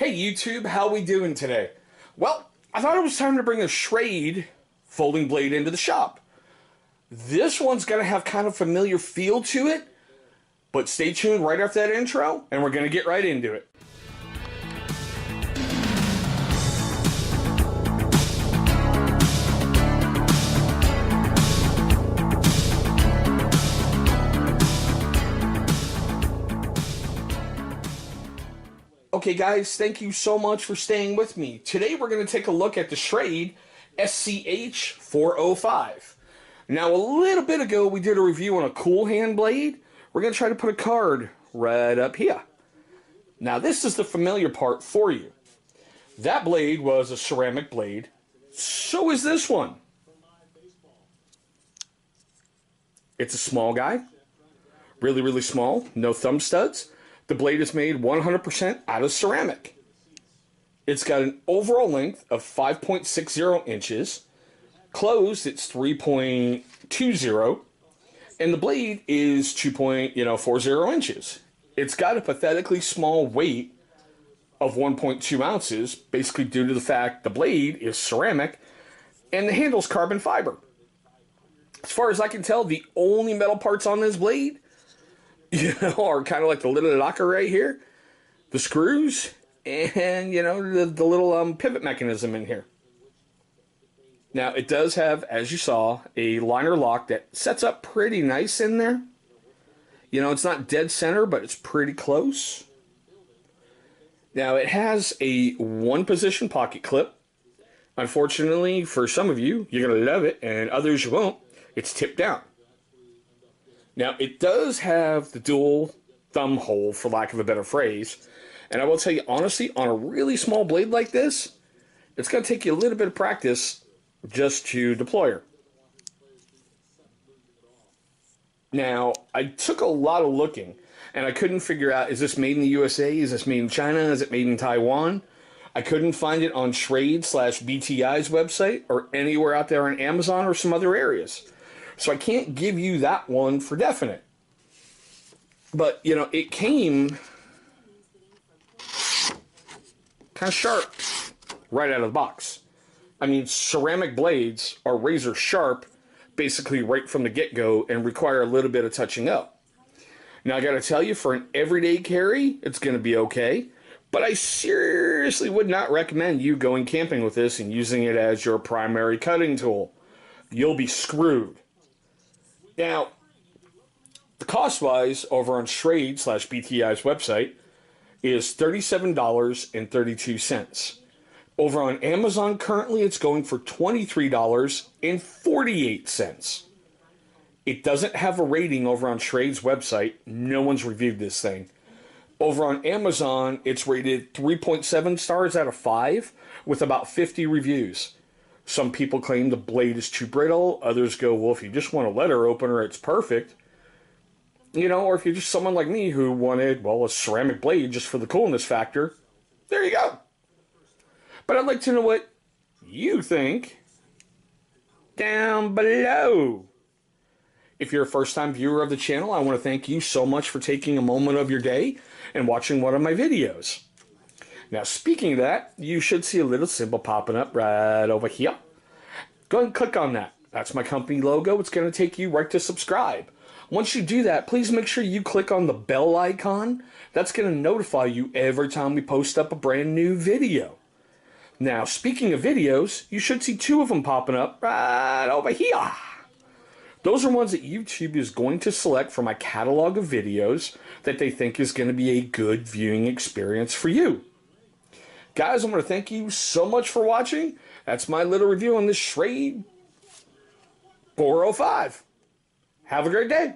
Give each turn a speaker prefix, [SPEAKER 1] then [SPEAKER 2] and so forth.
[SPEAKER 1] Hey YouTube, how we doing today? Well, I thought it was time to bring a Schrade folding blade into the shop. This one's going to have kind of familiar feel to it, but stay tuned right after that intro and we're going to get right into it. Okay guys, thank you so much for staying with me. Today we're going to take a look at the Schrade SCH405. Now a little bit ago we did a review on a kulshan blade. We're going to try to put a card right up here. Now this is the familiar part for you. That blade was a ceramic blade. So is this one. It's a small guy. Really small. No thumb studs. The blade is made 100% out of ceramic. It's got an overall length of 5.60 inches. Closed, it's 3.20. And the blade is 2.40 inches. It's got a pathetically small weight of 1.2 ounces, basically due to the fact the blade is ceramic and the handle's carbon fiber. As far as I can tell, the only metal parts on this blade are kind of like the lid of the locker right here, the screws, and the little pivot mechanism in here. Now it does have, as you saw, a liner lock that sets up pretty nice in there. It's not dead center, but it's pretty close. Now it has a one position pocket clip. Unfortunately for some of you, you're gonna love it, and others you won't. It's tipped down. Now, it does have the dual thumb hole, for lack of a better phrase. And I will tell you, honestly, on a really small blade like this, it's going to take you a little bit of practice just to deploy her. Now, I took a lot of looking, and I couldn't figure out, is this made in the USA? Is this made in China? Is it made in Taiwan? I couldn't find it on Schrade/BTI's website or anywhere out there on Amazon or some other areas. So I can't give you that one for definite. But, it came kind of sharp right out of the box. I mean, ceramic blades are razor sharp basically right from the get-go and require a little bit of touching up. Now, I got to tell you, for an everyday carry, it's going to be okay. But I seriously would not recommend you going camping with this and using it as your primary cutting tool. You'll be screwed. Now, the cost-wise over on Schrade/BTI's website is $37.32. Over on Amazon currently it's going for $23.48. It doesn't have a rating over on Schrade's website. No one's reviewed this thing. Over on Amazon it's rated 3.7 stars out of 5 with about 50 reviews. Some people claim the blade is too brittle. Others go, well, if you just want a letter opener, it's perfect. Or if you're just someone like me who wanted, well, a ceramic blade just for the coolness factor, there you go. But I'd like to know what you think down below. If you're a first-time viewer of the channel, I want to thank you so much for taking a moment of your day and watching one of my videos. Now, speaking of that, you should see a little symbol popping up right over here. Go ahead and click on that. That's my company logo. It's going to take you right to subscribe. Once you do that, please make sure you click on the bell icon. That's going to notify you every time we post up a brand new video. Now, speaking of videos, you should see 2 of them popping up right over here. Those are ones that YouTube is going to select from my catalog of videos that they think is going to be a good viewing experience for you. Guys, I want to thank you so much for watching. That's my little review on this Schrade 405. Have a great day.